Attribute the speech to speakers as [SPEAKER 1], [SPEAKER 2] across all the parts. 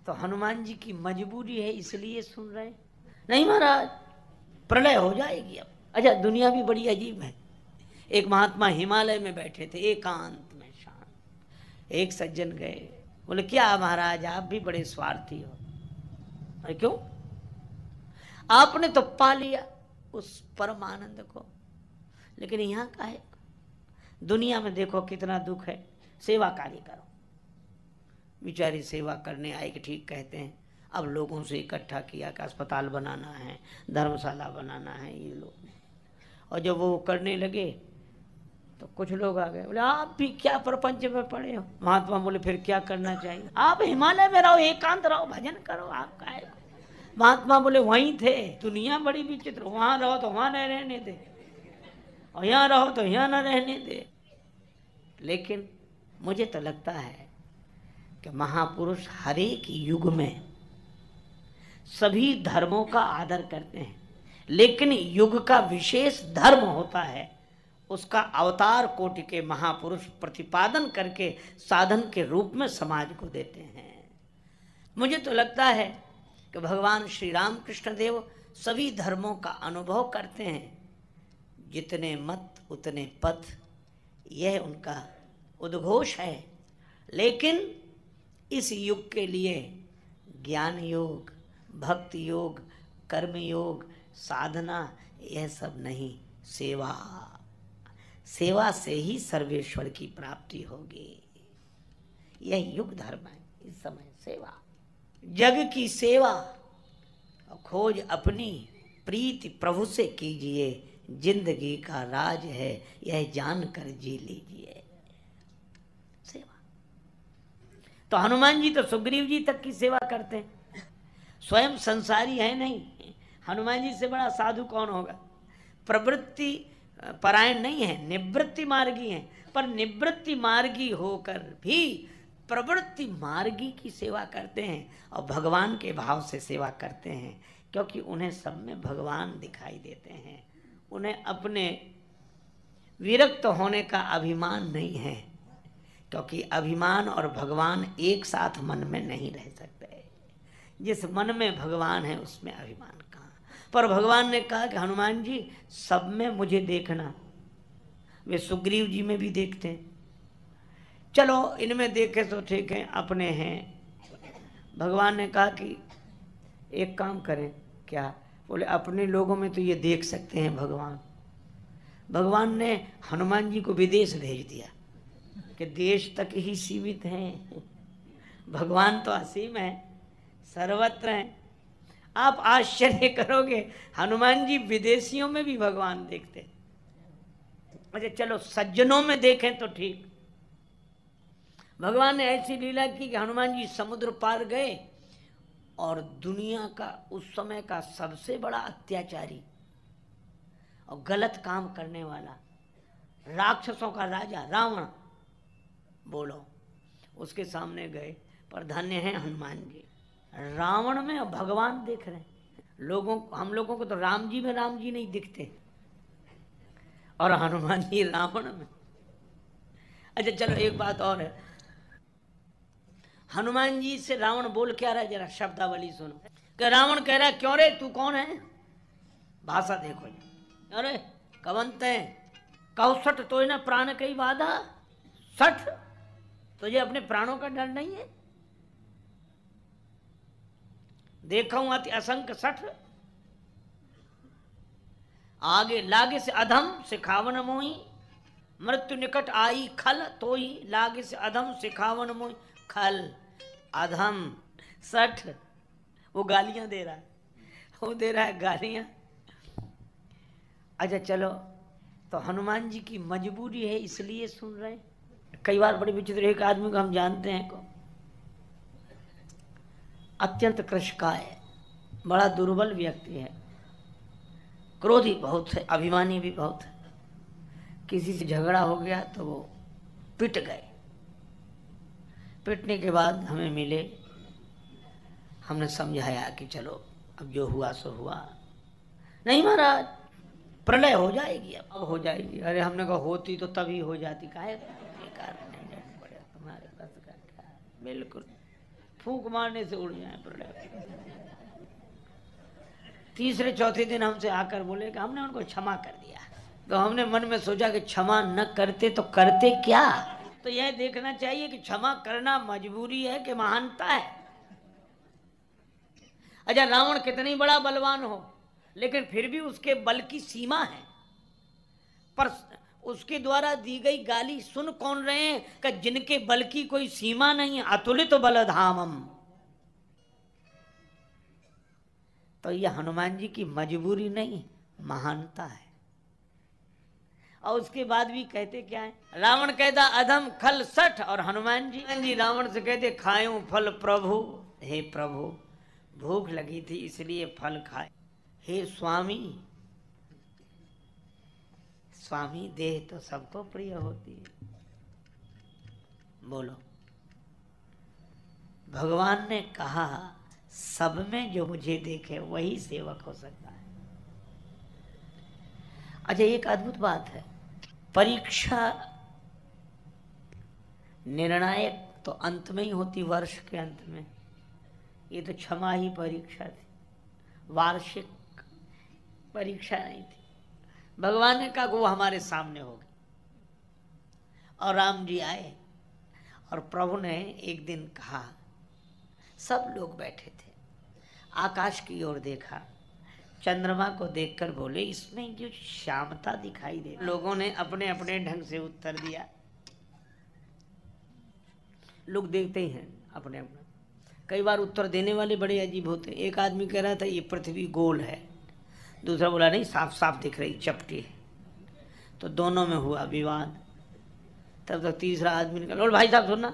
[SPEAKER 1] तो हनुमान जी की मजबूरी है इसलिए सुन रहे। नहीं महाराज, प्रलय हो जाएगी अब। अच्छा, दुनिया भी बड़ी अजीब है। एक महात्मा हिमालय में बैठे थे, एकांत में शांत। एक सज्जन गए, बोले क्या महाराज आप भी बड़े स्वार्थी हो। अरे क्यों? आपने तो पा लिया उस परम आनंद को, लेकिन यहाँ का है। दुनिया में देखो कितना दुख है। सेवा कार्य करो। बेचारी सेवा करने आए कि ठीक कहते हैं, अब लोगों से इकट्ठा किया कि अस्पताल बनाना है, धर्मशाला बनाना है ये लोग। और जब वो करने लगे तो कुछ लोग आ गए, बोले आप भी क्या प्रपंच में पड़े हो। महात्मा बोले फिर क्या करना चाहिए? आप हिमालय में रहो, एकांत रहो, भजन करो, आप काहे को। महात्मा बोले वहीं थे, दुनिया बड़ी विचित्र, वहां रहो तो वहां न रहने दे, और यहाँ रहो तो यहाँ न रहने दे। लेकिन मुझे तो लगता है कि महापुरुष हर एक युग में सभी धर्मों का आदर करते हैं, लेकिन युग का विशेष धर्म होता है, उसका अवतार कोटि के महापुरुष प्रतिपादन करके साधन के रूप में समाज को देते हैं। मुझे तो लगता है कि भगवान श्री राम कृष्ण देव सभी धर्मों का अनुभव करते हैं। जितने मत उतने पथ, यह उनका उद्घोष है। लेकिन इस युग के लिए ज्ञान योग, भक्ति योग, कर्म योग, साधना, यह सब नहीं, सेवा। सेवा से ही सर्वेश्वर की प्राप्ति होगी। यह युग धर्म है इस समय, सेवा। जग की सेवा और खोज अपनी प्रीति प्रभु से कीजिए, जिंदगी का राज है यह जानकर जी लीजिए। सेवा। तो हनुमान जी तो सुग्रीव जी तक की सेवा करते हैं, स्वयं संसारी है नहीं। हनुमान जी से बड़ा साधु कौन होगा? प्रवृत्ति परायण नहीं है, निवृत्ति मार्गी है, पर निवृत्ति मार्गी होकर भी प्रवृत्ति मार्गी की सेवा करते हैं और भगवान के भाव से सेवा करते हैं, क्योंकि उन्हें सब में भगवान दिखाई देते हैं। उन्हें अपने विरक्त होने का अभिमान नहीं है, क्योंकि अभिमान और भगवान एक साथ मन में नहीं रह सकते। जिस मन में भगवान है उसमें अभिमान कहाँ। पर भगवान ने कहा कि हनुमान जी सब में मुझे देखना। वे सुग्रीव जी में भी देखते हैं, चलो इनमें देखे तो ठीक है, अपने हैं। भगवान ने कहा कि एक काम करें। क्या? बोले अपने लोगों में तो ये देख सकते हैं भगवान। भगवान ने हनुमान जी को विदेश भेज दिया कि देश तक ही सीमित हैं, भगवान तो असीम है, सर्वत्र हैं। आप आश्चर्य करोगे, हनुमान जी विदेशियों में भी भगवान देखते। अच्छा चलो सज्जनों में देखें तो ठीक। भगवान ने ऐसी लीला की कि हनुमान जी समुद्र पार गए और दुनिया का उस समय का सबसे बड़ा अत्याचारी और गलत काम करने वाला, राक्षसों का राजा रावण बोलो, उसके सामने गए। पर धन्य है हनुमान जी, रावण में भगवान देख रहे हैं। हम लोगों को तो राम जी में राम जी नहीं दिखते, और हनुमान जी रावण में। अच्छा चलो एक बात और है, हनुमान जी से रावण बोल क्या रहा है, जरा शब्दावली सुनो। कि रावण कह रहा है क्यों रे तू कौन है? भाषा देखो। अरे कवंत है, कहो सठ तो ना प्राण कई बाधा। सठ तुझे अपने प्राणों का डर नहीं है? देखा हूं अति असंख्य सठ, आगे लागे से अधम सिखावन मोही, मृत्यु निकट आई खल तो ही, लागे से अधम सिखावन मोही। खल, अधम, सठ, वो गालियां दे रहा है, वो दे रहा है गालियां। अच्छा चलो, तो हनुमान जी की मजबूरी है इसलिए सुन रहे हैं। कई बार बड़ी विचित्र, एक आदमी को हम जानते हैं को अत्यंत कृशकाय, बड़ा दुर्बल व्यक्ति है, क्रोधी बहुत है, अभिमानी भी बहुत है। किसी से झगड़ा हो गया तो वो पिट गए। पिटने के बाद हमें मिले, हमने समझाया कि चलो अब जो हुआ सो हुआ। नहीं महाराज प्रलय हो जाएगी, अब हो जाएगी। अरे हमने कहा होती तो तभी हो जाती, काहे बेकार नहीं पड़े तुम्हारे पास का। बिल्कुल फूंक मारने से उड़ जाए प्रलय। तीसरे चौथे दिन हमसे आकर बोले कि हमने उनको क्षमा कर दिया। तो हमने मन में सोचा कि क्षमा न करते तो करते क्या। तो यह देखना चाहिए कि क्षमा करना मजबूरी है कि महानता है। अच्छा, रावण कितनी बड़ा बलवान हो, लेकिन फिर भी उसके बल की सीमा है। पर उसके द्वारा दी गई गाली सुन कौन रहे हैं कि जिनके बल की कोई सीमा नहीं, अतुलित बलधामम। तो यह हनुमान जी की मजबूरी नहीं, महानता है। और उसके बाद भी कहते क्या है, रावण कहता अधम खल सठ, और हनुमान जी रावण से कहते खाऊं फल प्रभु। हे प्रभु, भूख लगी थी इसलिए फल खाए। हे स्वामी, स्वामी देह तो सबको प्रिय होती है। बोलो, भगवान ने कहा सब में जो मुझे देखे वही सेवक हो सकता है। अच्छा, एक अद्भुत बात है, परीक्षा निर्णायक तो अंत में ही होती, वर्ष के अंत में। ये तो क्षमा ही परीक्षा थी, वार्षिक परीक्षा नहीं थी। भगवान ने कहा वो हमारे सामने होगी। और राम जी आए और प्रभु ने एक दिन कहा, सब लोग बैठे थे, आकाश की ओर देखा, चंद्रमा को देखकर बोले इसमें जो श्यामता दिखाई दे। लोगों ने अपने अपने ढंग से उत्तर दिया। लोग देखते ही हैं अपने अपने। कई बार उत्तर देने वाले बड़े अजीब होते हैं। एक आदमी कह रहा था ये पृथ्वी गोल है, दूसरा बोला नहीं साफ साफ दिख रही, चपटी है। तो दोनों में हुआ विवाद। तब तक तीसरा आदमी निकला, बोल भाई साहब सुनना,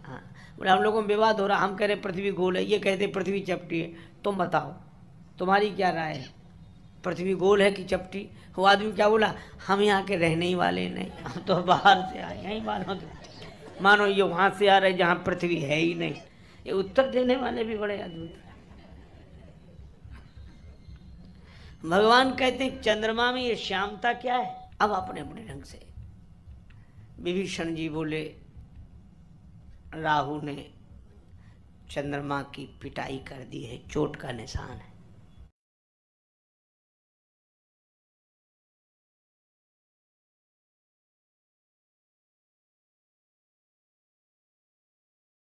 [SPEAKER 1] हाँ बोले हम लोगों में विवाद हो रहा, हम कह रहे पृथ्वी गोल है, ये कहते पृथ्वी चपटी है, तुम बताओ तुम्हारी क्या राय है, पृथ्वी गोल है कि चपटी। वो आदमी क्या बोला, हम यहाँ के रहने ही वाले नहीं, हम तो बाहर से आए, यहीं मानो ये वहाँ से आ रहे जहाँ पृथ्वी है ही नहीं। ये उत्तर देने वाले भी बड़े अद्भुत हैं। भगवान कहते हैं चंद्रमा में ये श्यामता क्या है। अब अपने अपने ढंग से विभीषण जी बोले राहु ने चंद्रमा की पिटाई कर दी है, चोट का निशान है।